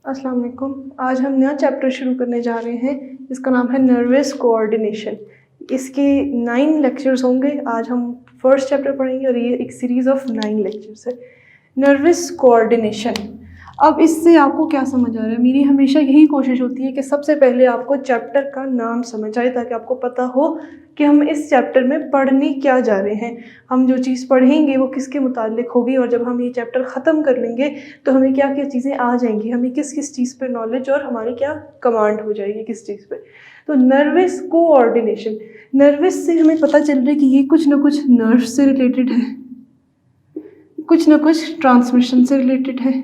अस्सलाम वालेकुम। आज हम नया चैप्टर शुरू करने जा रहे हैं जिसका नाम है नर्वस कोऑर्डिनेशन। इसके 9 लेक्चर्स होंगे। आज हम फर्स्ट चैप्टर पढ़ेंगे और ये एक सीरीज़ ऑफ 9 लेक्चर्स है। Nervous coordination. अब इससे आपको क्या समझ आ रहा है? मेरी हमेशा यही कोशिश होती है कि सबसे पहले आपको चैप्टर का नाम समझ आए ताकि आपको पता हो कि हम इस चैप्टर में पढ़ने क्या जा रहे हैं, हम जो चीज़ पढ़ेंगे वो किसके मुतालिक होगी, और जब हम ये चैप्टर ख़त्म कर लेंगे तो हमें क्या क्या चीज़ें आ जाएंगी, हमें किस किस चीज़ पे नॉलेज और हमारी क्या कमांड हो जाएगी किस चीज़ पे। तो नर्वस कोऑर्डिनेशन, नर्वस से हमें पता चल रहा है कि ये कुछ ना कुछ नर्व से रिलेटेड है, कुछ ना कुछ ट्रांसमिशन से रिलेटेड है,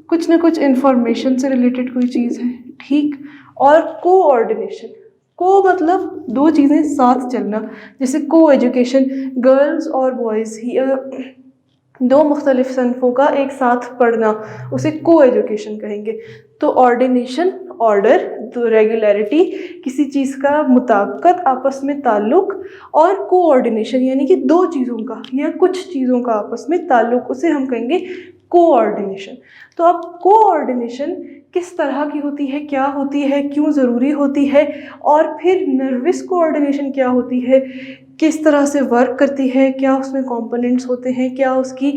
कुछ ना कुछ इंफॉर्मेशन से रिलेटेड कोई चीज़ है, ठीक। और कोऑर्डिनेशन, को मतलब दो चीज़ें साथ चलना, जैसे को एजुकेशन, गर्ल्स और बॉयज़ ही दो मुख्तलिफ सनफ़ों का एक साथ पढ़ना, उसे को एजुकेशन कहेंगे। तो ऑर्डिनेशन ऑर्डर, तो रेगुलरिटी किसी चीज़ का मुताबिकत, आपस में ताल्लुक़, और कोऑर्डिनेशन यानी कि दो चीज़ों का या कुछ चीज़ों का आपस में ताल्लुक़, उसे हम कहेंगे कोऑर्डिनेशन। तो अब कोऑर्डिनेशन किस तरह की होती है, क्या होती है, क्यों ज़रूरी होती है, और फिर नर्वस कोऑर्डिनेशन क्या होती है, किस तरह से वर्क करती है, क्या उसमें कंपोनेंट्स होते हैं, क्या उसकी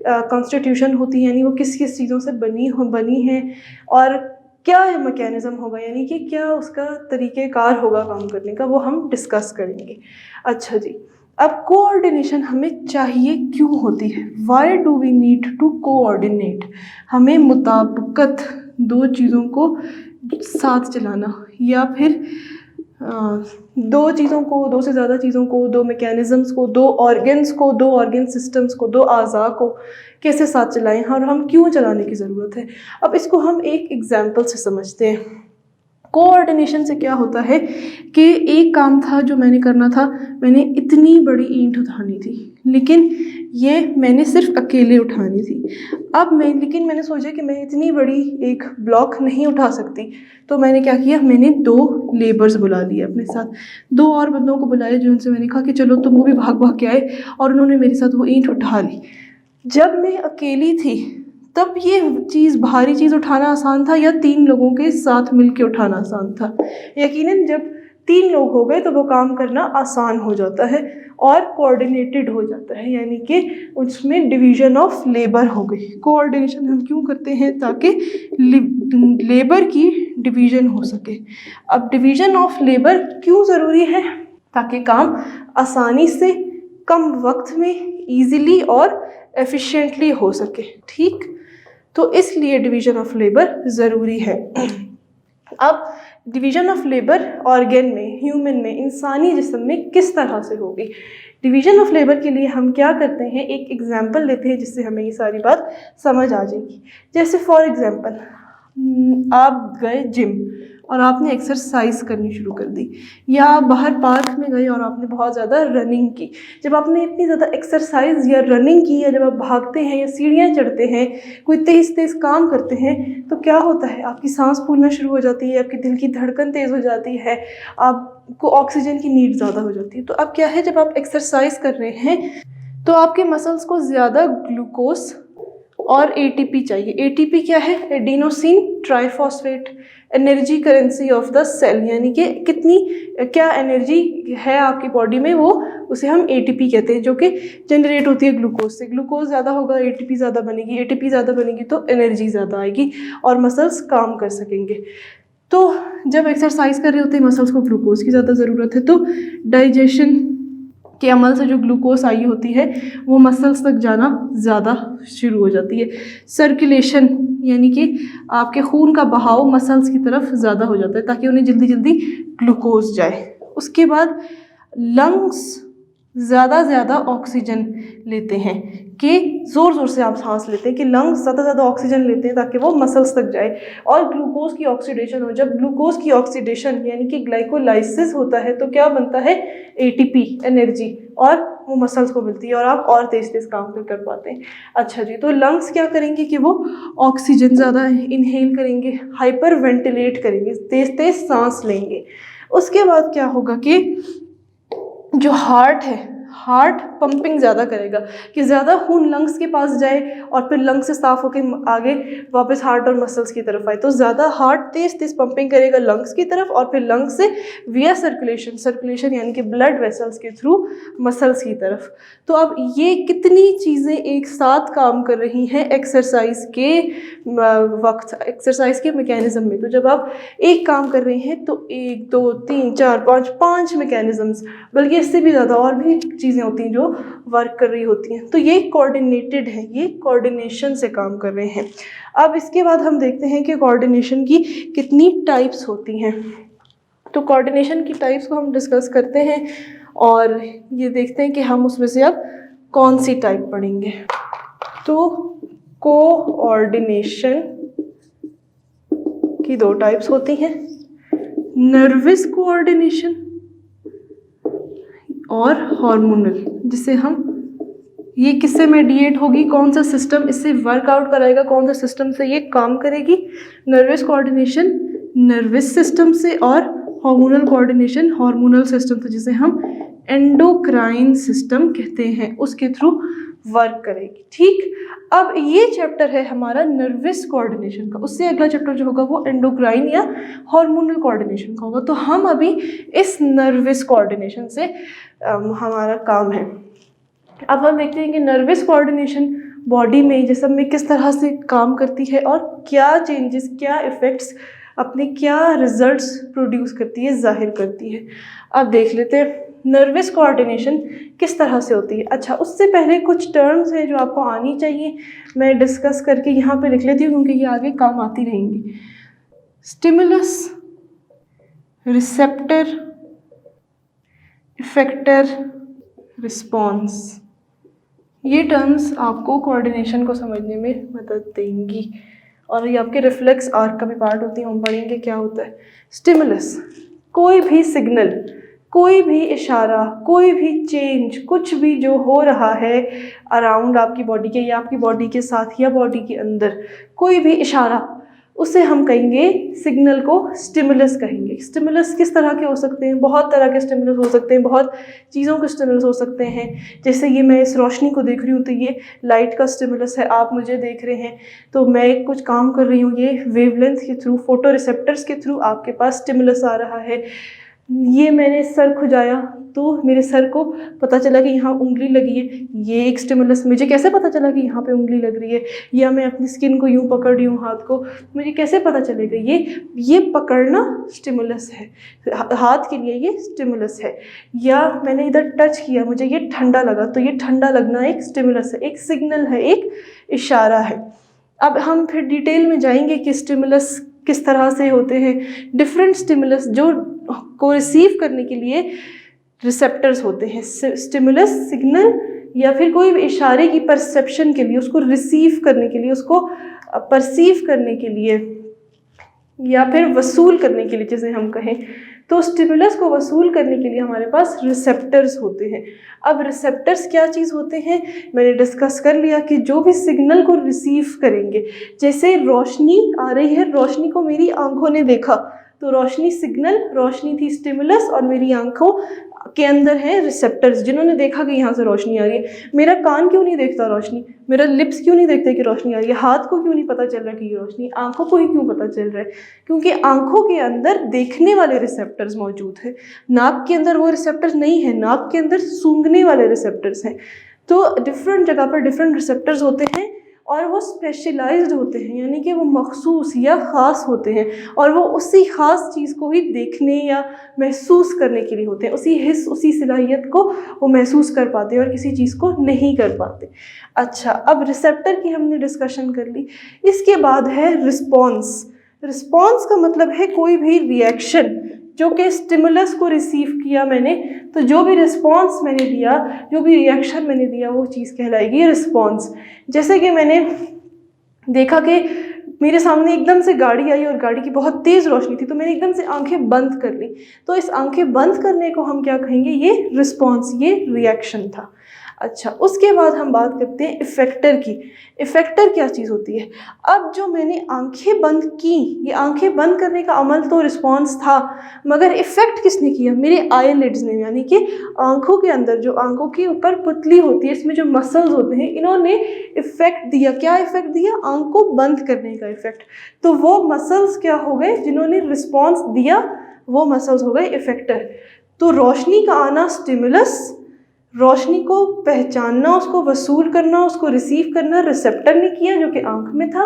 कॉन्स्टिट्यूशन होती है, यानी वो किस किस चीज़ों से बनी है, और क्या मैकेनिज़्म होगा, यानी कि क्या उसका तरीक़ेकार होगा काम करने का, वो हम डिस्कस करेंगे। अच्छा जी, अब कोऑर्डिनेशन हमें चाहिए क्यों होती है? Why do we need to coordinate? हमें मुताबिकत, दो चीज़ों को साथ चलाना, या फिर दो चीज़ों को, दो से ज़्यादा चीज़ों को, दो मैकेनिज़म्स को, दो ऑर्गन्स को, दो ऑर्गन सिस्टम्स को, दो अज़ा को कैसे साथ चलाएं और हम क्यों चलाने की ज़रूरत है। अब इसको हम एक एग्जांपल से समझते हैं। कोऑर्डिनेशन से क्या होता है कि एक काम था जो मैंने करना था, मैंने इतनी बड़ी ईंट उठानी थी, लेकिन ये मैंने सिर्फ अकेले उठानी थी। अब लेकिन मैंने सोचा कि मैं इतनी बड़ी एक ब्लॉक नहीं उठा सकती, तो मैंने क्या किया, मैंने 2 लेबर्स बुला लिए अपने साथ, 2 और बंदों को बुलाया जिनसे मैंने कहा कि चलो तुम, वो भी भाग भाग के आए और उन्होंने मेरे साथ वो ईंट उठा ली। जब मैं अकेली थी तब ये चीज़, भारी चीज़ उठाना आसान था या 3 लोगों के साथ मिलके उठाना आसान था? यकीनन जब 3 लोग हो गए तो वो काम करना आसान हो जाता है और कोऑर्डिनेटेड हो जाता है, यानी कि उसमें डिवीज़न ऑफ लेबर हो गई। कोऑर्डिनेशन हम क्यों करते हैं? ताकि लेबर की डिवीज़न हो सके। अब डिवीज़न ऑफ लेबर क्यों ज़रूरी है? ताकि काम आसानी से, कम वक्त में, ईज़िली और एफिशिएंटली हो सके, ठीक। तो इसलिए डिवीज़न ऑफ लेबर ज़रूरी है। अब डिवीज़न ऑफ लेबर ऑर्गन में, ह्यूमन में, इंसानी जिस्म में किस तरह से होगी? डिवीज़न ऑफ लेबर के लिए हम क्या करते हैं, एक एग्जांपल लेते हैं जिससे हमें ये सारी बात समझ आ जाएगी। जैसे फॉर एग्जांपल, आप गए जिम और आपने एक्सरसाइज करनी शुरू कर दी, या आप बाहर पार्क में गए और आपने बहुत ज़्यादा रनिंग की। जब आपने इतनी ज़्यादा एक्सरसाइज या रनिंग की, या जब आप भागते हैं या सीढ़ियाँ चढ़ते हैं, कोई तेज़ तेज़ काम करते हैं, तो क्या होता है, आपकी सांस फूलना शुरू हो जाती है, आपके दिल की धड़कन तेज़ हो जाती है, आपको ऑक्सीजन की नीड ज़्यादा हो जाती है। तो अब क्या है, जब आप एक्सरसाइज कर रहे हैं तो आपके मसल्स को ज़्यादा ग्लूकोज और एटीपी चाहिए। एटीपी क्या है? Adenosine triphosphate, energy currency of the cell, यानी कि कितनी, क्या एनर्जी है आपकी बॉडी में, वो उसे हम एटीपी कहते हैं, जो कि जनरेट होती है ग्लूकोज से। ग्लूकोज ज़्यादा होगा, एटीपी ज़्यादा बनेगी, एटीपी ज़्यादा बनेगी तो एनर्जी ज़्यादा आएगी और मसल्स काम कर सकेंगे। तो जब एक्सरसाइज कर रहे होते हैं मसल्स को ग्लूकोज की ज़्यादा ज़रूरत है, तो डाइजेशन के अमल से जो ग्लूकोज आई होती है वो मसल्स तक जाना ज़्यादा शुरू हो जाती है। सर्कुलेशन यानी कि आपके खून का बहाव मसल्स की तरफ ज़्यादा हो जाता है ताकि उन्हें जल्दी जल्दी ग्लूकोज जाए। उसके बाद लंग्स ज़्यादा ऑक्सीजन लेते हैं, कि ज़ोर ज़ोर से आप सांस लेते हैं, कि लंग्स ज़्यादा ऑक्सीजन लेते हैं ताकि वो मसल्स तक जाए और ग्लूकोज की ऑक्सीडेशन हो। जब ग्लूकोज की ऑक्सीडेशन यानी कि ग्लाइकोलाइसिस होता है तो क्या बनता है, एटीपी, एनर्जी, और वो मसल्स को मिलती है और आप और तेज़ तेज़ काम कर पाते हैं। अच्छा जी, तो लंग्स क्या करेंगे कि वो ऑक्सीजन ज़्यादा इनहेल करेंगे, हाइपर वेंटिलेट करेंगे, तेज़ तेज़ सांस लेंगे। उसके बाद क्या होगा कि जो हार्ट है, हार्ट पंपिंग ज़्यादा करेगा कि ज़्यादा खून लंग्स के पास जाए और फिर लंग्स से साफ होकर आगे वापस हार्ट और मसल्स की तरफ आए। तो ज़्यादा हार्ट तेज़ तेज़ पंपिंग करेगा लंग्स की तरफ और फिर लंग्स से विया सर्कुलेशन यानी कि ब्लड वेसल्स के थ्रू मसल्स की तरफ। तो अब ये कितनी चीज़ें एक साथ काम कर रही हैं एक्सरसाइज के वक्त, एक्सरसाइज के मैकेनिज्म में। तो जब आप एक काम कर रहे हैं तो 1 2 3 4 5 मैकेनिज्म्स, बल्कि इससे भी ज़्यादा और भी चीज़ें होती हैं जो वर्क कर रही होती हैं। तो ये कोऑर्डिनेटेड है, ये कोऑर्डिनेशन से काम कर रहे हैं। अब इसके बाद हम देखते हैं कि कोऑर्डिनेशन की कितनी टाइप्स होती हैं। तो कोऑर्डिनेशन की टाइप्स को हम डिस्कस करते हैं और ये देखते हैं कि हम उसमें से अब कौन सी टाइप पढ़ेंगे। तो कोऑर्डिनेशन की 2 टाइप्स होती हैं, नर्वस कोऑर्डिनेशन और हार्मोनल, जिसे हम ये किससे मेडिएट होगी, कौन सा सिस्टम इससे वर्कआउट कराएगा, कौन सा सिस्टम से ये काम करेगी। नर्वस कोऑर्डिनेशन नर्वस सिस्टम से और हार्मोनल कोऑर्डिनेशन हार्मोनल सिस्टम से, जिसे हम एंडोक्राइन सिस्टम कहते हैं, उसके थ्रू वर्क करेगी। ठीक, अब ये चैप्टर है हमारा नर्वस कोऑर्डिनेशन का। उससे अगला चैप्टर जो होगा वो एंडोक्राइन या हार्मोनल कोऑर्डिनेशन का होगा। तो हम अभी इस नर्वस कोऑर्डिनेशन से हमारा काम है। अब हम देखते हैं कि नर्वस कोऑर्डिनेशन बॉडी में जिस्म में किस तरह से काम करती है और क्या चेंजेस, क्या इफ़ेक्ट्स, अपने क्या रिजल्ट्स प्रोड्यूस करती है, जाहिर करती है। अब देख लेते हैं नर्वस कोऑर्डिनेशन किस तरह से होती है। अच्छा, उससे पहले कुछ टर्म्स हैं जो आपको आनी चाहिए, मैं डिस्कस करके यहाँ पे लिख लेती हूँ क्योंकि ये आगे काम आती रहेंगी। स्टिमुलस, रिसेप्टर, इफेक्टर, रिस्पॉन्स, ये टर्म्स आपको कोऑर्डिनेशन को समझने में मदद देंगी और ये आपके रिफ्लेक्स आर्क का भी पार्ट होती है। हम पढ़ेंगे क्या होता है। स्टिमुलस, कोई भी सिग्नल, कोई भी इशारा, कोई भी चेंज, कुछ भी जो हो रहा है अराउंड आपकी बॉडी के या आपकी बॉडी के साथ या बॉडी के अंदर, कोई भी इशारा, उसे हम कहेंगे, सिग्नल को स्टिमुलस कहेंगे। स्टिमुलस किस तरह के हो सकते हैं? बहुत तरह के स्टिमुलस हो सकते हैं, बहुत चीज़ों के स्टिमुलस हो सकते हैं। जैसे ये मैं इस रोशनी को देख रही हूँ तो ये लाइट का स्टिमुलस है, आप मुझे देख रहे हैं तो मैं कुछ काम कर रही हूँ, ये वेवलेंथ के थ्रू, फोटो रिसेप्टर्स के थ्रू आपके पास स्टिमुलस आ रहा है। ये मैंने सर खुजाया तो मेरे सर को पता चला कि यहाँ उंगली लगी है, ये एक स्टिमुलस। मुझे कैसे पता चला कि यहाँ पे उंगली लग रही है? या मैं अपनी स्किन को यूँ पकड़ रही हूँ हाथ को, मुझे कैसे पता चलेगा? ये पकड़ना स्टिमुलस है, हाथ के लिए ये स्टिमुलस है। या मैंने इधर टच किया, मुझे ये ठंडा लगा, तो ये ठंडा लगना एक स्टिमुलस है, एक सिग्नल है, एक इशारा है। अब हम फिर डिटेल में जाएंगे कि स्टिमुलस किस तरह से होते हैं। डिफरेंट स्टिमुलस जो को रिसीव करने के लिए रिसेप्टर्स होते हैं। स्टिमुलस सिग्नल या फिर कोई भी इशारे की परसेप्शन के लिए, उसको रिसीव करने के लिए, उसको परसीव करने के लिए या फिर वसूल करने के लिए जिसे हम कहें, तो स्टिमुलस को वसूल करने के लिए हमारे पास रिसेप्टर्स होते हैं। अब रिसेप्टर्स क्या चीज़ होते हैं मैंने डिस्कस कर लिया कि जो भी सिग्नल को रिसीव करेंगे, जैसे रोशनी आ रही है, रोशनी को मेरी आंखों ने देखा तो रोशनी सिग्नल, रोशनी थी स्टिमुलस और मेरी आंखों के अंदर है रिसेप्टर्स जिन्होंने देखा कि यहाँ से रोशनी आ रही है। मेरा कान क्यों नहीं देखता रोशनी, मेरा लिप्स क्यों नहीं देखते कि रोशनी आ रही है, हाथ को क्यों नहीं पता चल रहा कि ये रोशनी, आंखों को ही क्यों पता चल रहा है? क्योंकि आंखों के अंदर देखने वाले रिसेप्टर्स मौजूद है, नाक के अंदर वो रिसेप्टर्स नहीं है, नाक के अंदर सूंघने वाले रिसेप्टर्स हैं। तो डिफरेंट जगह पर डिफरेंट रिसेप्टर्स होते हैं और वो स्पेशलाइज्ड होते हैं, यानी कि वो मखसूस या ख़ास होते हैं और वो उसी ख़ास चीज़ को ही देखने या महसूस करने के लिए होते हैं। उसी हिस्स, उसी सलाहियत को वो महसूस कर पाते हैं और किसी चीज़ को नहीं कर पाते। अच्छा, अब रिसेप्टर की हमने डिस्कशन कर ली। इसके बाद है रिस्पॉन्स। रिस्पॉन्स का मतलब है कोई भी रिएक्शन जो कि स्टिमुलस को रिसीव किया मैंने, तो जो भी रिस्पॉन्स मैंने दिया, जो भी रिएक्शन मैंने दिया, वो चीज़ कहलाएगी रिस्पॉन्स। जैसे कि मैंने देखा कि मेरे सामने एकदम से गाड़ी आई और गाड़ी की बहुत तेज़ रोशनी थी, तो मैंने एकदम से आंखें बंद कर ली, तो इस आंखें बंद करने को हम क्या कहेंगे? ये रिस्पॉन्स, ये रिएक्शन था। अच्छा, उसके बाद हम बात करते हैं इफेक्टर की। इफेक्टर क्या चीज़ होती है? अब जो मैंने आंखें बंद की, ये आंखें बंद करने का अमल तो रिस्पॉन्स था, मगर इफेक्ट किसने किया? मेरे आईलिड्स ने, यानी कि आंखों के अंदर जो आंखों के ऊपर पुतली होती है, इसमें जो मसल्स होते हैं, इन्होंने इफेक्ट दिया। क्या इफेक्ट दिया? आंखों बंद करने का इफेक्ट। तो वो मसल्स क्या हो गए जिन्होंने रिस्पॉन्स दिया? वो मसल्स हो गए इफेक्टर। तो रोशनी का आना स्टिमुलस, रोशनी को पहचानना, उसको वसूल करना, उसको रिसीव करना रिसेप्टर ने किया जो कि आंख में था।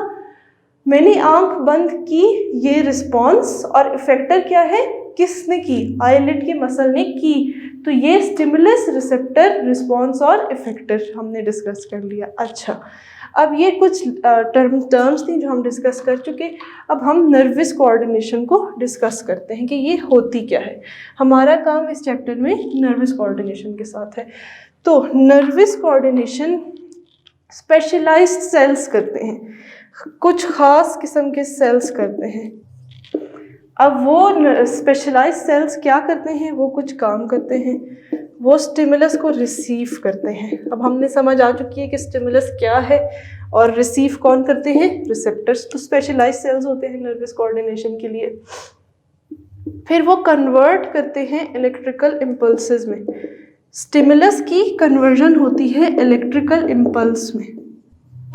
मैंने आंख बंद की, ये रिस्पॉन्स, और इफेक्टर क्या है? किसने की? आईलिड के मसल ने की। तो ये स्टिमुलस, रिसेप्टर, रिस्पॉन्स और इफेक्टर हमने डिस्कस कर लिया। अच्छा, अब ये कुछ टर्म्स थी जो हम डिस्कस कर चुके। अब हम नर्वस कोऑर्डिनेशन को डिस्कस करते हैं कि ये होती क्या है। हमारा काम इस चैप्टर में नर्वस कोऑर्डिनेशन के साथ है। तो नर्वस कोऑर्डिनेशन स्पेशलाइज्ड सेल्स करते हैं, कुछ खास किस्म के सेल्स करते हैं। अब वो स्पेशलाइज्ड सेल्स क्या करते हैं? वो कुछ काम करते हैं, वो स्टिमुलस को रिसीव करते हैं। अब हमने समझ आ चुकी है कि स्टिमुलस क्या है और रिसीव कौन करते हैं? रिसेप्टर्स। तो स्पेशलाइज्ड सेल्स होते हैं नर्वस कोऑर्डिनेशन के लिए। फिर वो कन्वर्ट करते हैं इलेक्ट्रिकल इम्पल्सेस में। स्टिमुलस की कन्वर्जन होती है इलेक्ट्रिकल इम्पल्स में।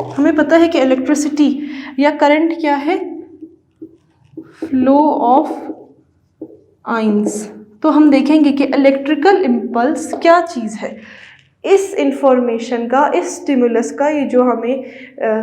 हमें पता है कि इलेक्ट्रिसिटी या करंट क्या है? Flow of ions. तो हम देखेंगे कि इलेक्ट्रिकल इम्पल्स क्या चीज़ है। इस इंफॉर्मेशन का, इस स्टिमुलस का, ये जो हमें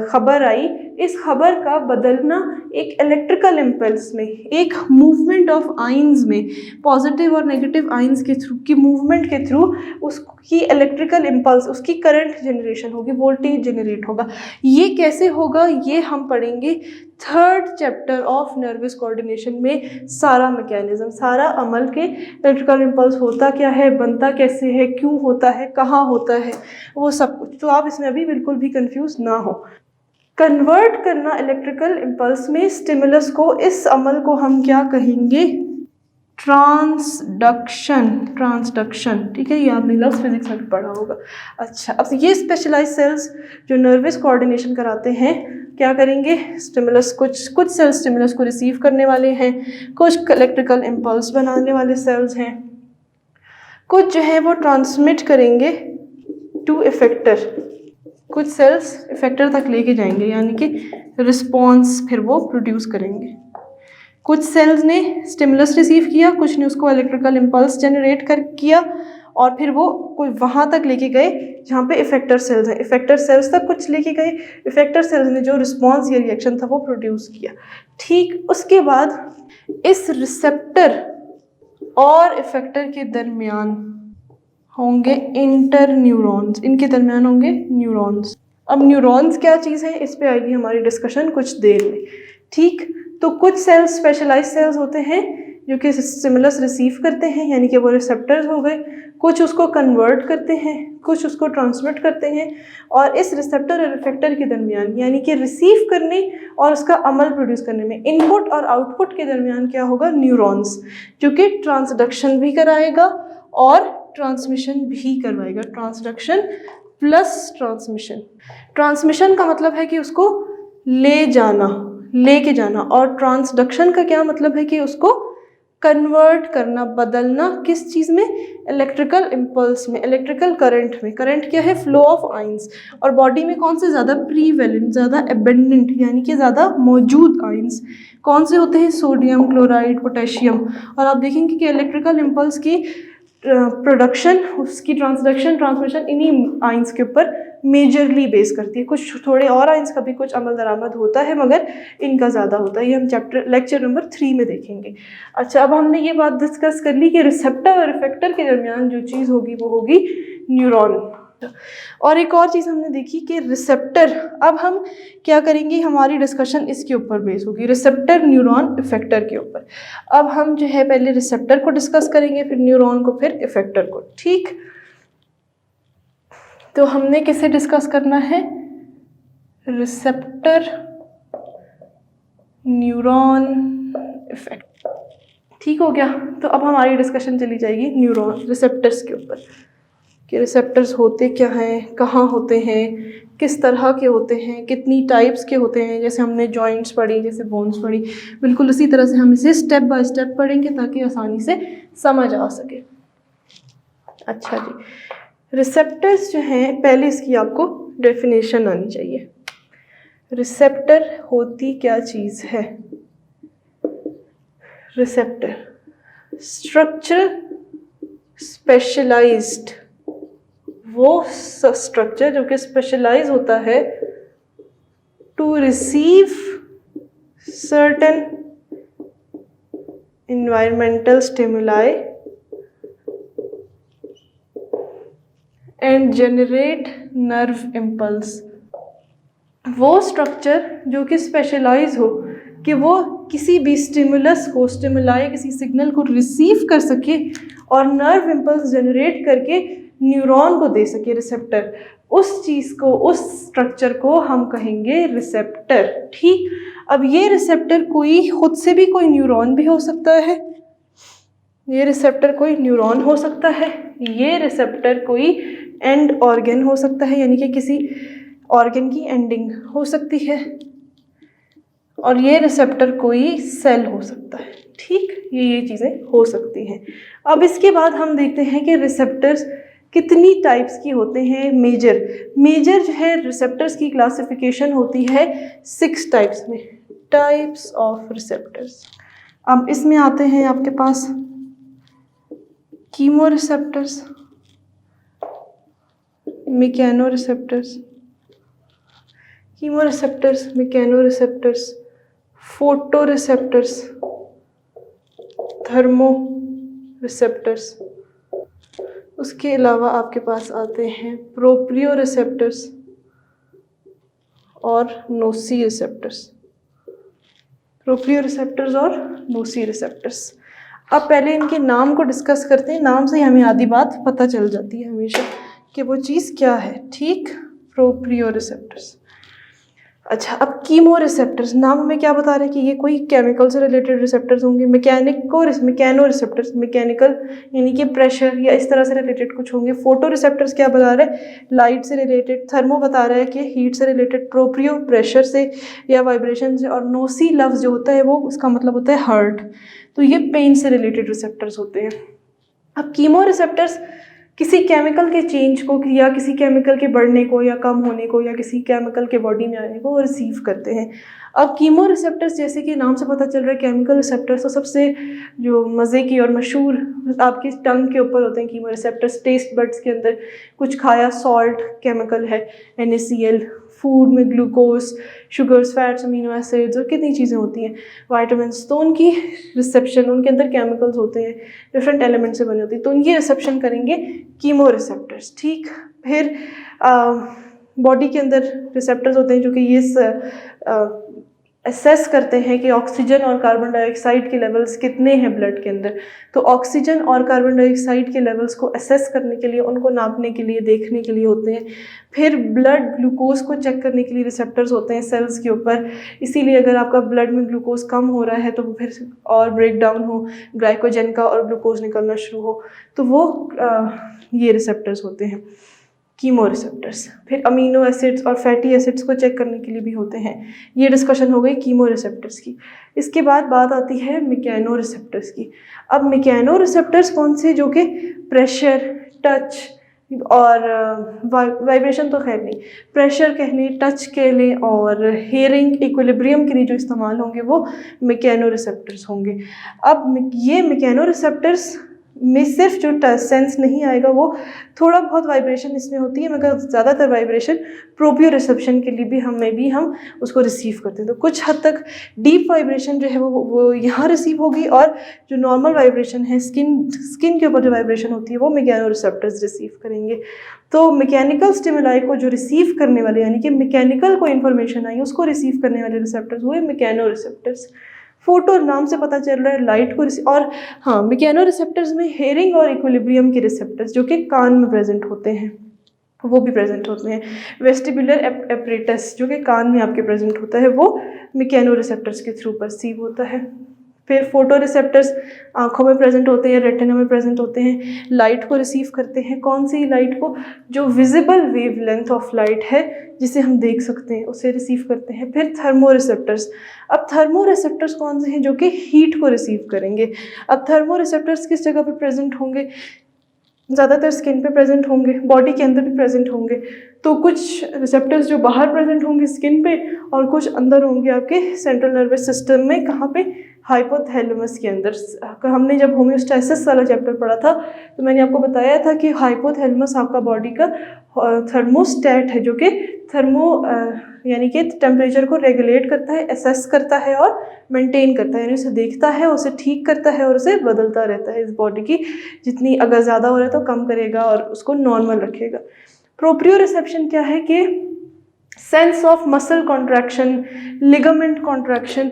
खबर आई, इस खबर का बदलना एक इलेक्ट्रिकल इम्पल्स में, एक मूवमेंट ऑफ आइंस में, पॉजिटिव और नेगेटिव आइंस के थ्रू की मूवमेंट के थ्रू उसकी इलेक्ट्रिकल इम्पल्स, उसकी करंट जनरेशन होगी, वोल्टेज जनरेट होगा। ये कैसे होगा? ये हम पढ़ेंगे third chapter of nervous coordination में। सारा मैकेनिज्म, सारा अमल के इलेक्ट्रिकल इम्पल्स होता क्या है, बनता कैसे है, क्यों होता है, कहाँ होता है, वो सब कुछ। तो आप इसमें अभी बिल्कुल भी कंफ्यूज ना हो। कन्वर्ट करना इलेक्ट्रिकल इम्पल्स में स्टिमुलस को, इस अमल को हम क्या कहेंगे? ट्रांसडक्शन। ट्रांसडक्शन, ठीक है, ये आपने लफ्ज़ फिजिक्स में भी पढ़ा होगा। अच्छा, अब ये स्पेशलाइज्ड सेल्स जो नर्वस कोऑर्डिनेशन कराते हैं क्या करेंगे? स्टिमुलस, कुछ सेल्स स्टिमुलस को रिसीव करने वाले हैं, कुछ इलेक्ट्रिकल इम्पल्स बनाने वाले सेल्स हैं, कुछ जो है वो ट्रांसमिट करेंगे टू इफेक्टर, कुछ सेल्स इफेक्टर तक लेके जाएंगे, यानी कि रिस्पॉन्स फिर वो प्रोड्यूस करेंगे। कुछ सेल्स ने स्टिमुलस रिसीव किया, कुछ ने उसको इलेक्ट्रिकल इम्पल्स जनरेट कर किया, और फिर वो कोई वहाँ तक लेके गए जहाँ पे इफेक्टर सेल्स हैं, इफेक्टर सेल्स तक कुछ लेके गए, इफेक्टर सेल्स ने जो रिस्पॉन्स या रिएक्शन था वो प्रोड्यूस किया। ठीक, उसके बाद इस रिसेप्टर और इफेक्टर के दरमियान होंगे इंटर न्यूरॉन्स, इनके दरमियान होंगे न्यूरॉन्स। अब न्यूरॉन्स क्या चीज़ है, इस पे आएगी हमारी डिस्कशन कुछ देर में। ठीक, तो कुछ सेल्स स्पेशलाइज्ड सेल्स होते हैं जो कि स्टिमुलस रिसीव करते हैं, यानी कि वो रिसेप्टर्स हो गए, कुछ उसको कन्वर्ट करते हैं, कुछ उसको ट्रांसमिट करते हैं, और इस रिसेप्टर और इफेक्टर के दरमियान, यानी कि रिसीव करने और उसका अमल प्रोड्यूस करने में, इनपुट और आउटपुट के दरमियान क्या होगा? न्यूरॉन्स, जो कि ट्रांसडक्शन भी कराएगा और ट्रांसमिशन भी करवाएगा। Transduction plus transmission. ट्रांसमिशन का मतलब है कि उसको ले जाना, लेके जाना, और ट्रांसडक्शन का क्या मतलब है? कि उसको कन्वर्ट करना, बदलना, किस चीज़ में? इलेक्ट्रिकल इम्पल्स में, इलेक्ट्रिकल करंट में। करंट क्या है? Flow of ions. और बॉडी में कौन से ज़्यादा प्रीवेलेंट, ज़्यादा एबेंडेंट, यानी कि ज़्यादा मौजूद आइंस कौन से होते हैं? Sodium, chloride, potassium. और आप देखेंगे कि इलेक्ट्रिकल इम्पल्स की प्रोडक्शन, उसकी ट्रांसडक्शन, ट्रांसमिशन इन्हीं आइंस के ऊपर मेजरली बेस करती है। कुछ थोड़े और आइंस का भी कुछ अमल दरामद होता है, मगर इनका ज़्यादा होता है। ये हम लेक्चर नंबर 3 में देखेंगे। अच्छा, अब हमने ये बात डिस्कस कर ली कि रिसेप्टर और इफेक्टर के दरमियान जो चीज़ होगी वो होगी न्यूरॉन। और एक और चीज़ हमने देखी कि रिसेप्टर, अब हम क्या करेंगे? हमारी डिस्कशन इसके ऊपर बेस होगी, रिसेप्टर, न्यूरॉन, इफेक्टर के ऊपर। अब हम जो है पहले रिसेप्टर को डिस्कस करेंगे, फिर न्यूरॉन को, फिर इफेक्टर को। ठीक, तो हमने किसे डिस्कस करना है? Receptor, neuron, effect. ठीक हो गया। तो अब हमारी डिस्कशन चली जाएगी न्यूरॉन, रिसेप्टर्स के ऊपर कि रिसेप्टर्स होते क्या हैं, कहाँ होते हैं, किस तरह के होते हैं, कितनी टाइप्स के होते हैं। जैसे हमने जॉइंट्स पढ़ी, जैसे बोन्स पढ़ी, बिल्कुल उसी तरह से हम इसे स्टेप बाय स्टेप पढ़ेंगे ताकि आसानी से समझ आ सके। अच्छा जी, रिसेप्टर्स जो हैं, पहले इसकी आपको डेफिनेशन आनी चाहिए। रिसेप्टर होती क्या चीज़ है? रिसेप्टर स्ट्रक्चर स्पेशलाइज्ड, वो स्ट्रक्चर जो कि स्पेशलाइज होता है to receive certain environmental stimuli and generate nerve impulse। वो स्ट्रक्चर जो कि स्पेशलाइज हो कि वो किसी भी स्टिमुलस को, स्टिमुलाई किसी सिग्नल को रिसीव कर सके और नर्व इम्पल्स जनरेट करके न्यूरॉन को दे सके रिसेप्टर, उस चीज़ को, उस स्ट्रक्चर को हम कहेंगे रिसेप्टर। ठीक, अब ये रिसेप्टर कोई खुद से भी कोई न्यूरॉन भी हो सकता है, ये रिसेप्टर कोई न्यूरॉन हो सकता है, ये रिसेप्टर कोई एंड ऑर्गन हो सकता है, यानी कि किसी ऑर्गन की एंडिंग हो सकती है, और ये रिसेप्टर कोई सेल हो सकता है। ठीक, ये चीज़ें हो सकती हैं। अब इसके बाद हम देखते हैं कि रिसेप्टर्स कितनी टाइप्स की होते हैं। मेजर जो है रिसेप्टर्स की क्लासिफिकेशन होती है 6 टाइप्स में, टाइप्स ऑफ रिसेप्टर्स। अब इसमें आते हैं आपके पास chemoreceptors, mechanoreceptors, chemoreceptors, mechanoreceptors, photoreceptors, thermoreceptors. उसके अलावा आपके पास आते हैं प्रोप्रियो रिसेप्टर्स और नोसी रिसेप्टर्स, प्रोप्रियो रिसेप्टर्स और नोसी रिसेप्टर्स। अब पहले इनके नाम को डिस्कस करते हैं। नाम से ही हमें आधी बात पता चल जाती है हमेशा कि वो चीज़ क्या है। ठीक, प्रोप्रियो रिसेप्टर्स। अच्छा, अब कीमो रिसेप्टर्स, नाम में क्या बता रहे हैं कि ये कोई केमिकल से रिलेटेड रिसेप्टर्स होंगे। मैकेनो रिसेप्टर्स, मैकेनिकल यानी कि प्रेशर या इस तरह से रिलेटेड कुछ होंगे। फोटो रिसेप्टर्स क्या बता रहे हैं, लाइट से रिलेटेड। थर्मो बता रहा है कि हीट से रिलेटेड। प्रोप्रियो प्रेशर से या वाइब्रेशन से। और नोसी लफ्ज़ जो होता है वो उसका मतलब होता है हार्ट, तो ये पेन से रिलेटेड रिसेप्टर्स होते हैं। अब कीमो रिसेप्टर्स किसी केमिकल के चेंज को या किसी केमिकल के बढ़ने को या कम होने को या किसी केमिकल के बॉडी में आने को रिसीव करते हैं। अब कीमो रिसेप्टर्स, जैसे कि नाम से पता चल रहा है केमिकल रिसेप्टर्स, तो सबसे जो मज़े की और मशहूर आपकी टंग के ऊपर होते हैं कीमो रिसेप्टर्स। टेस्ट बड्स के अंदर कुछ खाया, सॉल्ट केमिकल है, NaCl, फूड में glucose, sugars, fats, amino acids और कितनी चीज़ें होती हैं, वाइटामिन्स, तो उनकी रिसेप्शन, उनके अंदर केमिकल्स होते हैं, डिफरेंट एलिमेंट से बने होती हैं, तो उनकी रिसेप्शन करेंगे कीमो रिसेप्टर्स। ठीक, फिर बॉडी के अंदर रिसेप्टर्स होते हैं जो कि ये असेस करते हैं कि ऑक्सीजन और कार्बन डाइऑक्साइड के लेवल्स कितने हैं ब्लड के अंदर। तो ऑक्सीजन और कार्बन डाइऑक्साइड के लेवल्स को असेस करने के लिए, उनको नापने के लिए, देखने के लिए होते हैं। फिर ब्लड ग्लूकोज को चेक करने के लिए रिसेप्टर्स होते हैं सेल्स के ऊपर। इसीलिए अगर आपका ब्लड में ग्लूकोज कम हो रहा है तो फिर और ब्रेक डाउन हो ग्लाइकोजन का और ग्लूकोज निकलना शुरू हो, तो वो ये रिसेप्टर्स होते हैं कीमो रिसेप्टर्स। फिर अमीनो एसिड्स और फैटी एसिड्स को चेक करने के लिए भी होते हैं। ये डिस्कशन हो गई कीमो रिसेप्टर्स की। इसके बाद बात आती है मैकेनो रिसेप्टर्स की। अब मैकेनो रिसेप्टर्स कौन से, जो कि प्रेशर, टच और वाइब्रेशन तो खैर नहीं, प्रेशर कह लें, टच कह लें और हेयरिंग, इक्विलिब्रियम के लिए जो इस्तेमाल होंगे वो मैकेनो रिसेप्टर्स होंगे। अब ये मैकेनो रिसेप्टर्स में सिर्फ जो टच सेंस नहीं आएगा, वो थोड़ा बहुत वाइब्रेशन इसमें होती है, मगर ज़्यादातर वाइब्रेशन प्रोप्रियो रिसेप्शन के लिए हम उसको रिसीव करते हैं। तो कुछ हद तक डीप वाइब्रेशन जो है वो यहाँ रिसीव होगी, और जो नॉर्मल वाइब्रेशन है, स्किन के ऊपर जो वाइब्रेशन होती है वो मैकेनो रिसेप्टर्स रिसीव करेंगे। तो मैकेनिकल स्टिमुलाई को जो रिसीव करने वाले, यानी कि मैकेनिकल को इन्फॉर्मेशन आई उसको रिसीव करने वाले रिसेप्टर्स हुए मैकेनो रिसेप्टर्स। फोटो, नाम से पता चल रहा है लाइट को और हाँ, मैकेनो रिसेप्टर्स में हेयरिंग और इक्विलिब्रियम के रिसेप्टर्स जो कि कान में प्रेजेंट होते हैं वो भी प्रेजेंट होते हैं। वेस्टिबुलर एपरेटस जो कि कान में आपके प्रेजेंट होता है वो मैकेनो रिसेप्टर्स के थ्रू परसीव होता है। फिर फोटो रिसेप्टर्स आँखों में प्रेजेंट होते हैं, रेटिना में प्रेजेंट होते हैं, लाइट को रिसीव करते हैं। कौन सी लाइट को? जो विजिबल वेवलेंथ ऑफ लाइट है जिसे हम देख सकते हैं उसे रिसीव करते हैं। फिर थर्मो रिसेप्टर्स। अब थर्मो रिसेप्टर्स कौन से हैं? जो कि हीट को रिसीव करेंगे। अब थर्मो रिसेप्टर्स किस जगह पे प्रेजेंट होंगे? ज़्यादातर स्किन पे प्रेजेंट होंगे, बॉडी के अंदर भी प्रेजेंट होंगे। तो कुछ रिसेप्टर्स जो बाहर प्रेजेंट होंगे स्किन पे, और कुछ अंदर होंगे आपके सेंट्रल नर्वस सिस्टम में। कहाँ पे? हाइपोथैलेमस के अंदर। हमने जब होम्योस्टैसिस वाला चैप्टर पढ़ा था तो मैंने आपको बताया था कि हाइपोथैलेमस आपका बॉडी का थर्मोस्टैट है, जो कि यानी कि टेम्परेचर को रेगुलेट करता है, असेस करता है और मेंटेन करता है, यानी उसे देखता है, उसे ठीक करता है और उसे बदलता रहता है। इस बॉडी की जितनी अगर ज़्यादा हो रहा है तो कम करेगा और उसको नॉर्मल रखेगा। प्रोप्रियोरिसेप्शन क्या है? कि sense of muscle contraction, ligament contraction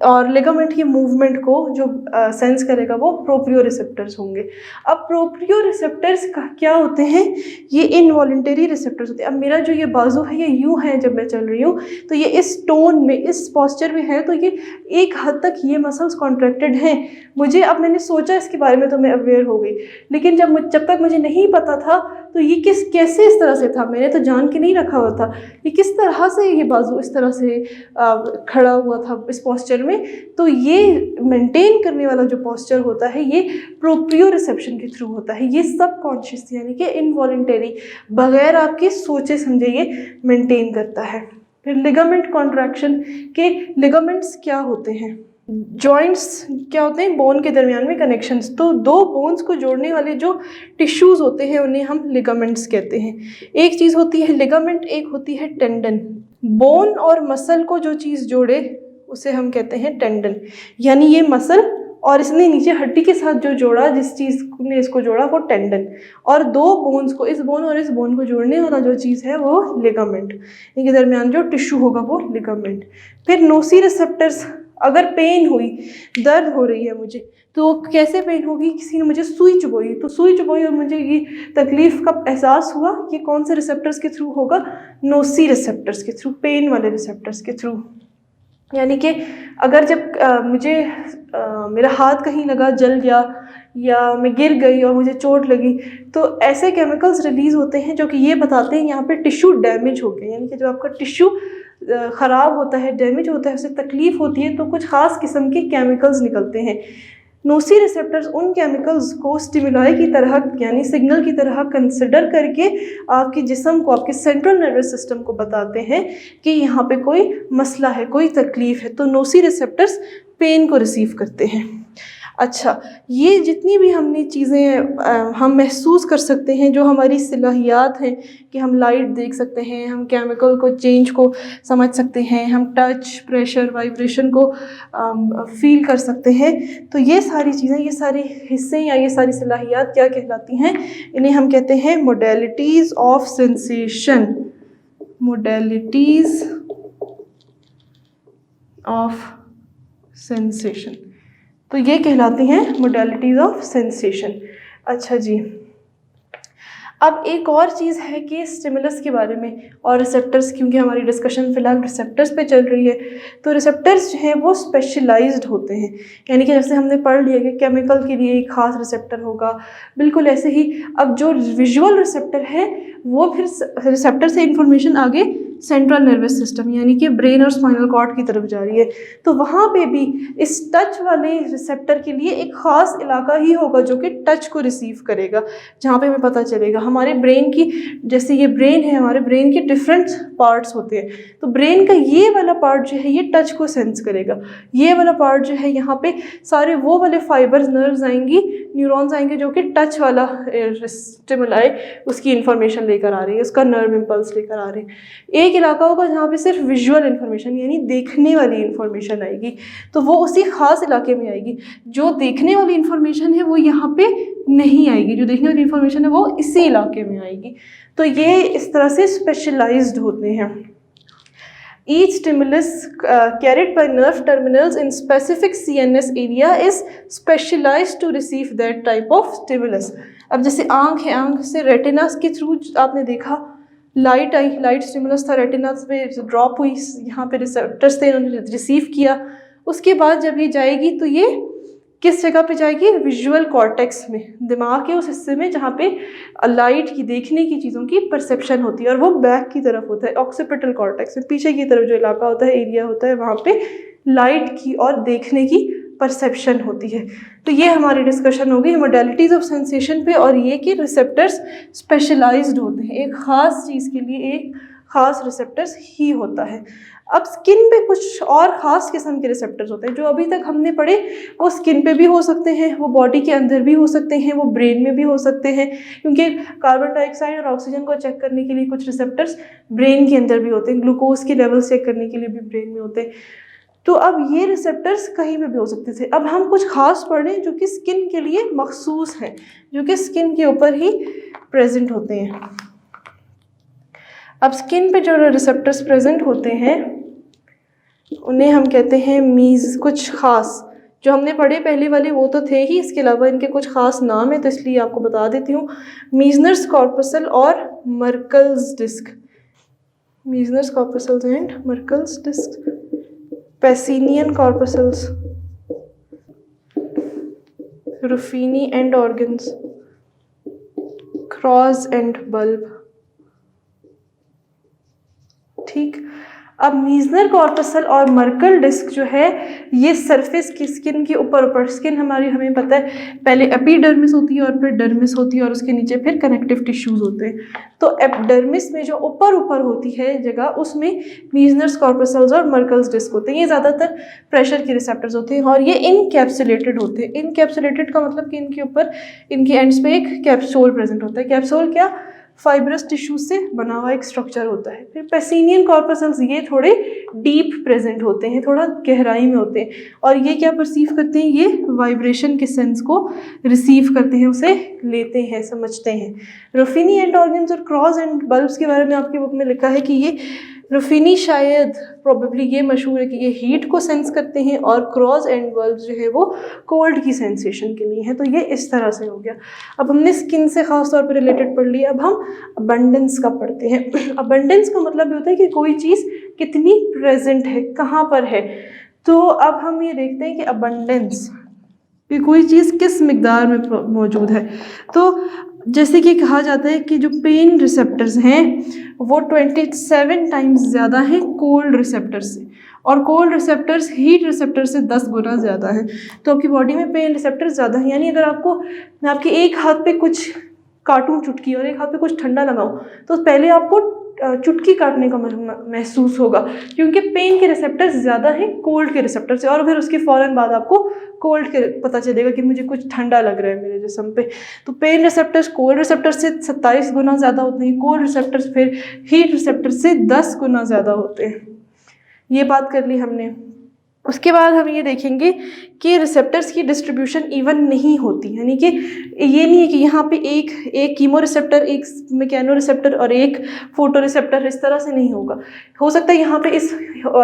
और लिगामेंट की मूवमेंट को जो सेंस करेगा वो प्रोप्रियोरिसेप्टर्स होंगे। अब प्रोप्रियोरिसेप्टर्स क्या होते हैं? ये इनवॉलेंटरी रिसेप्टर्स होते हैं। अब मेरा जो ये बाजू है ये यूँ है जब मैं चल रही हूँ, तो ये इस टोन में, इस पोस्चर में है, तो ये एक हद तक ये मसल्स कॉन्ट्रैक्टेड हैं। मुझे, अब मैंने सोचा इसके बारे में तो मैं अवेयर हो गई, लेकिन जब तक मुझे नहीं पता था तो ये कैसे इस तरह से था, मैंने तो जान के नहीं रखा हुआ था ये किस तरह से ये बाजू इस तरह से खड़ा हुआ था इस पोस्चर में। तो ये मेंटेन करने वाला जो पोस्चर होता है ये प्रोप्रियोरिसेप्शन के थ्रू होता है। ये सबकॉन्शियस यानी कि इनवॉलेंटरी, बगैर आपके सोचे समझे ये मेंटेन करता है। फिर लिगामेंट कॉन्ट्रैक्शन के लिगामेंट्स क्या होते हैं? जॉइंट्स क्या होते हैं? बोन के दरमियान में कनेक्शंस। तो दो बोन्स को जोड़ने वाले जो टिश्यूज़ होते हैं उन्हें हम लिगामेंट्स कहते हैं। एक चीज़ होती है लिगामेंट, एक होती है टेंडन। बोन और मसल को जो चीज़ जोड़े उसे हम कहते हैं टेंडन, यानी ये मसल और इसने नीचे हड्डी के साथ जो जोड़ा, जिस चीज़ ने इसको जोड़ा वो टेंडन, और दो बोन्स को, इस बोन और इस बोन को जोड़ने वाला जो चीज़ है वो लिगामेंट, इनके दरमियान जो टिश्यू होगा वो लिगामेंट। फिर नोसी रिसेप्टर्स। अगर पेन हुई, दर्द हो रही है मुझे, तो कैसे पेन होगी? किसी ने मुझे सुई चुभोई, तो सुई चुभोई और मुझे ये तकलीफ़ का एहसास हुआ, ये कौन से रिसेप्टर्स के थ्रू होगा? नोसी रिसेप्टर्स के थ्रू, पेन वाले रिसेप्टर्स के थ्रू। यानी कि अगर जब मेरा हाथ कहीं लगा, जल गया, या मैं गिर गई और मुझे चोट लगी, तो ऐसे केमिकल्स रिलीज़ होते हैं जो कि ये बताते हैं यहाँ पे टिश्यू डैमेज हो गया। यानी कि जब आपका टिश्यू ख़राब होता है, डैमेज होता है, उसे तकलीफ़ होती है, तो कुछ ख़ास किस्म के केमिकल्स निकलते हैं। नोसी रिसेप्टर्स उन केमिकल्स को स्टिमुलाई की तरह, यानी सिग्नल की तरह कंसिडर करके आपके जिस्म को, आपके सेंट्रल नर्वस सिस्टम को बताते हैं कि यहाँ पे कोई मसला है, कोई तकलीफ़ है। तो नोसी रिसेप्टर्स पेन को रिसीव करते हैं। अच्छा, ये जितनी भी हमने चीज़ें हम महसूस कर सकते हैं, जो हमारी सलाहियात हैं कि हम लाइट देख सकते हैं, हम केमिकल को चेंज को समझ सकते हैं, हम टच, प्रेशर, वाइब्रेशन को फील कर सकते हैं, तो ये सारी चीज़ें, ये सारे हिस्से या ये सारी सलाहियात क्या कहलाती हैं? इन्हें हम कहते हैं modalities of sensation. Modalities of sensation, तो ये कहलाती हैं मोडेलिटीज़ ऑफ सेंसेशन। अच्छा जी, अब एक और चीज़ है कि स्टिमुलस के बारे में और रिसेप्टर्स, क्योंकि हमारी डिस्कशन फ़िलहाल रिसेप्टर्स पे चल रही है, तो रिसेप्टर्स जो हैं वो स्पेशलाइज्ड होते हैं। यानी कि जैसे हमने पढ़ लिया कि केमिकल के लिए एक ख़ास रिसेप्टर होगा, बिल्कुल ऐसे ही अब जो विजुअल रिसेप्टर है वो फिर रिसेप्टर से इंफॉर्मेशन आगे सेंट्रल नर्वस सिस्टम यानी कि ब्रेन और स्पाइनल कॉर्ड की तरफ जा रही है, तो वहाँ पे भी इस टच वाले रिसेप्टर के लिए एक ख़ास इलाका ही होगा जो कि टच को रिसीव करेगा, जहाँ पे हमें पता चलेगा हमारे ब्रेन की, जैसे ये ब्रेन है, हमारे ब्रेन के डिफरेंट पार्ट्स होते हैं, तो ब्रेन का ये वाला पार्ट जो है ये टच को सेंस करेगा, ये वाला पार्ट जो है यहाँ पे सारे वो वाले फाइबर्स, नर्व्स आएंगी, न्यूरॉन्स आएंगे जो कि टच वाला स्टिमुलाई उसकी इन्फॉर्मेशन लेकर आ रही है, उसका नर्व इम्पल्स लेकर आ रहे हैं। एक इलाका होगा जहाँ पे सिर्फ विजुअल इन्फॉर्मेशन यानी देखने वाली इन्फॉर्मेशन आएगी, तो वो उसी ख़ास इलाके में आएगी। जो देखने वाली इन्फॉर्मेशन है वो यहाँ पे नहीं आएगी, जो देखने वाली इन्फॉर्मेशन है वो इसी इलाके में आएगी। तो ये इस तरह से स्पेशलाइज्ड होते हैं। Each stimulus carried by nerve terminals in specific CNS area is specialized to receive that type of stimulus. अब जैसे आँख है, आँख से रेटिना के थ्रू आपने देखा लाइट आई, लाइट स्टिमुलस था, रेटिना पे ड्रॉप हुई, यहाँ पे रिसेप्टर्स थे, उन्होंने रिसीव किया, उसके बाद जब ये जाएगी तो ये किस जगह पे जाएगी, विजुअल कॉर्टेक्स में, दिमाग के उस हिस्से में जहाँ पे लाइट की, देखने की चीज़ों की परसेप्शन होती है, और वो बैक की तरफ होता है, ऑक्सीपिटल कॉर्टेक्स में पीछे की तरफ जो इलाका होता है, एरिया होता है, वहाँ पे लाइट की और देखने की परसेप्शन होती है। तो ये हमारी डिस्कशन होगी मोडेलिटीज़ ऑफ सेंसेशन पे, और ये कि रिसेप्टर्स स्पेशलाइज्ड होते हैं, एक ख़ास चीज़ के लिए एक ख़ास रिसेप्टर्स ही होता है। अब स्किन पे कुछ और ख़ास किस्म के रिसेप्टर्स होते हैं जो अभी तक हमने पढ़े, वो स्किन पे भी हो सकते हैं, वो बॉडी के अंदर भी हो सकते हैं, वो ब्रेन में भी हो सकते हैं, क्योंकि कार्बन डाइऑक्साइड और ऑक्सीजन को चेक करने के लिए कुछ रिसेप्टर्स ब्रेन के अंदर भी होते हैं, ग्लूकोज के लेवल चेक करने के लिए भी ब्रेन में होते हैं। तो अब ये रिसेप्टर्स कहीं पे भी हो सकते थे। अब हम कुछ खास पढ़ रहे हैं जो कि स्किन के लिए मखसूस हैं, जो कि स्किन के ऊपर ही प्रेजेंट होते हैं। अब स्किन पे जो रिसेप्टर्स प्रेजेंट होते हैं उन्हें हम कहते हैं कुछ खास, जो हमने पढ़े पहले वाले वो तो थे ही, इसके अलावा इनके कुछ खास नाम है, तो इसलिए आपको बता देती हूँ। मीजनर्स कॉर्पसल और Merkel's disc, Meissner's corpuscles and Merkel's disc, Pacinian corpuscles, Ruffini end organs, Krause end bulb. ठीक, अब मीजनर कॉर्पसल और मर्कल डिस्क जो है ये सरफेस की स्किन के ऊपर स्किन हमारी, हमें पता है पहले एपिडर्मिस होती है और फिर डर्मिस होती है और उसके नीचे फिर कनेक्टिव टिश्यूज होते हैं। तो एपिडर्मिस में जो ऊपर होती है जगह, उसमें मीजनर्स कॉर्पसल्स और मर्कल्स डिस्क होते हैं। ये ज़्यादातर प्रेशर के रिसेप्टर्स होते हैं और ये इनकैप्सुलेटेड होते हैं। इनकैप्सुलेटेड का मतलब कि इनके ऊपर, इनके एंड्स पे एक कैप्सूल प्रेजेंट होता है। कैप्सूल क्या, फाइब्रस टिश्यू से बना हुआ एक स्ट्रक्चर होता है। फिर पैसिनियन कॉर्पसल्स ये थोड़े डीप प्रेजेंट होते हैं, थोड़ा गहराई में होते हैं, और ये क्या परसीव करते हैं, ये वाइब्रेशन के सेंस को रिसीव करते हैं, उसे लेते हैं, समझते हैं। रुफिनी एंड ऑर्गन्स और क्रॉस एंड बल्ब्स के बारे में आपकी बुक में लिखा है कि ये रुफिनी शायद प्रोबेबली ये मशहूर है कि ये हीट को सेंस करते हैं, और क्रॉस एंड बल्ब जो है वो कोल्ड की सेंसेशन के लिए है। तो ये इस तरह से हो गया। अब हमने स्किन से खास तौर पर रिलेटेड पढ़ लिया। अब हम अबंडेंस का पढ़ते हैं। अबंडेंस का मतलब ये होता है कि कोई चीज़ कितनी प्रेजेंट है, कहाँ पर है। तो अब हम ये देखते हैं कि अबंडेंस, कि कोई चीज़ किस मिकदार में मौजूद है। तो जैसे कि कहा जाता है कि जो पेन रिसेप्टर्स हैं वो 27 टाइम्स ज़्यादा हैं कोल्ड रिसेप्टर्स से, और कोल्ड रिसेप्टर्स हीट रिसेप्टर से 10 गुना ज़्यादा है। तो आपकी बॉडी में पेन रिसेप्टर्स ज़्यादा हैं। यानी अगर आपको, मैं आपके एक हाथ पे कुछ काटूं चुटकी और एक हाथ पे कुछ ठंडा लगाऊं, तो पहले आपको चुटकी काटने का महसूस होगा, क्योंकि पेन के रिसेप्टर्स ज़्यादा हैं कोल्ड के रिसेप्टर से, और फिर उसके फ़ौरन बाद आपको कोल्ड के पता चलेगा कि मुझे कुछ ठंडा लग रहा है मेरे जिस्म पे। तो पेन रिसेप्टर्स कोल्ड रिसेप्टर्स से 27 गुना ज़्यादा होते हैं, कोल्ड रिसेप्टर्स फिर हीट रिसेप्टर्स से 10 गुना ज़्यादा होते हैं। ये बात कर ली हमने। उसके बाद हम ये देखेंगे कि रिसेप्टर्स की डिस्ट्रीब्यूशन इवन नहीं होती, यानी कि ये नहीं है कि यहाँ पे एक कीमो रिसेप्टर, एक मैकेनो रिसेप्टर और एक फोटो रिसेप्टर, इस तरह से नहीं होगा। हो सकता है यहाँ पे इस,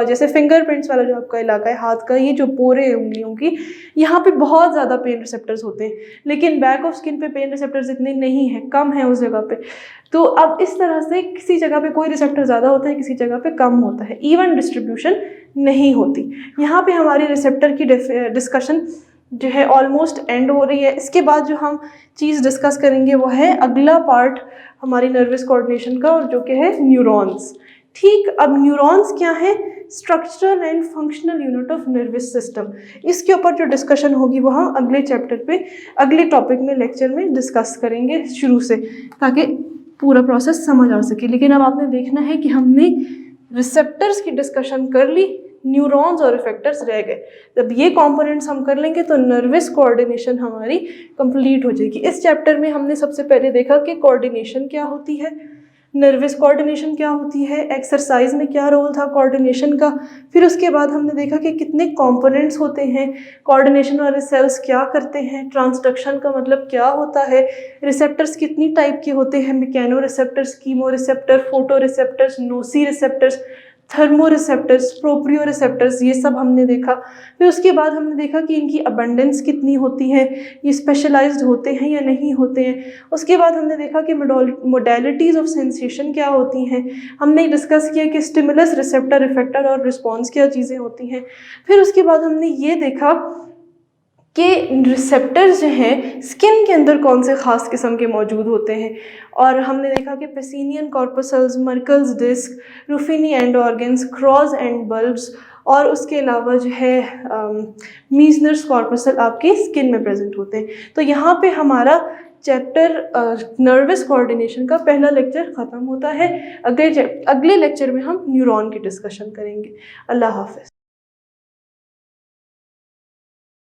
जैसे फिंगरप्रिंट्स वाला जो आपका इलाका है हाथ का, ये जो पोरे हैं उंगलियों की, यहाँ पे बहुत ज़्यादा पेन रिसेप्टर्स होते हैं, लेकिन बैक ऑफ स्किन पे पेन रिसेप्टर्स इतने नहीं है, कम है उस जगह पे। तो अब इस तरह से किसी जगह पे कोई रिसेप्टर ज़्यादा होता है, किसी जगह पे कम होता है, इवन डिस्ट्रीब्यूशन नहीं होती। यहाँ पे हमारी रिसेप्टर की डिस्कशन जो है ऑलमोस्ट एंड हो रही है। इसके बाद जो हम चीज़ डिस्कस करेंगे वो है अगला पार्ट हमारी नर्वस कोऑर्डिनेशन का, और जो कि है न्यूरॉन्स। ठीक, अब न्यूरॉन्स क्या है, structural and functional unit of nervous system. इसके ऊपर जो डिस्कशन होगी वो हम अगले चैप्टर पे, अगले टॉपिक में, लेक्चर में डिस्कस करेंगे शुरू से, ताकि पूरा प्रोसेस समझ आ सके। लेकिन अब आपने देखना है कि हमने रिसेप्टर्स की डिस्कशन कर ली, न्यूरॉन्स और इफेक्टर्स रह गए। जब ये कंपोनेंट्स हम कर लेंगे तो नर्वस कोऑर्डिनेशन हमारी कंप्लीट हो जाएगी। इस चैप्टर में हमने सबसे पहले देखा कि कोऑर्डिनेशन क्या होती है, नर्वस कोऑर्डिनेशन क्या होती है, एक्सरसाइज में क्या रोल था कोऑर्डिनेशन का। फिर उसके बाद हमने देखा कि कितने कंपोनेंट्स होते हैं, कोऑर्डिनेशन वाले सेल्स क्या करते हैं, ट्रांसडक्शन का मतलब क्या होता है, रिसेप्टर्स कितनी टाइप के होते हैं, mechanoreceptors, chemoreceptor, photoreceptors, nociceptors, thermoreceptors, proprioreceptors, ये सब हमने देखा। फिर उसके बाद हमने देखा कि इनकी अबंडेंस कितनी होती है, ये स्पेशलाइज्ड होते हैं या नहीं होते हैं। उसके बाद हमने देखा कि मोडेलिटीज़ ऑफ सेंसेशन क्या होती हैं। हमने डिस्कस किया कि स्टिमुलस, रिसेप्टर, इफेक्टर और रिस्पॉन्स क्या चीज़ें होती हैं। फिर उसके बाद हमने ये देखा कि रिसेप्टर्स जो हैं स्किन के अंदर कौन से ख़ास किस्म के मौजूद होते हैं। और हमने देखा कि Pacinian corpuscles, Merkel's disc, Ruffini end organs, Krause end bulbs, और उसके अलावा जो है मीजनर्स कॉर्पसल आपकी स्किन में प्रेजेंट होते हैं। तो यहाँ पे हमारा चैप्टर नर्वस कोऑर्डिनेशन का पहला लेक्चर ख़त्म होता है। अगले लेक्चर में हम न्यूरॉन की डिस्कशन करेंगे। अल्लाह हाफ़िज़।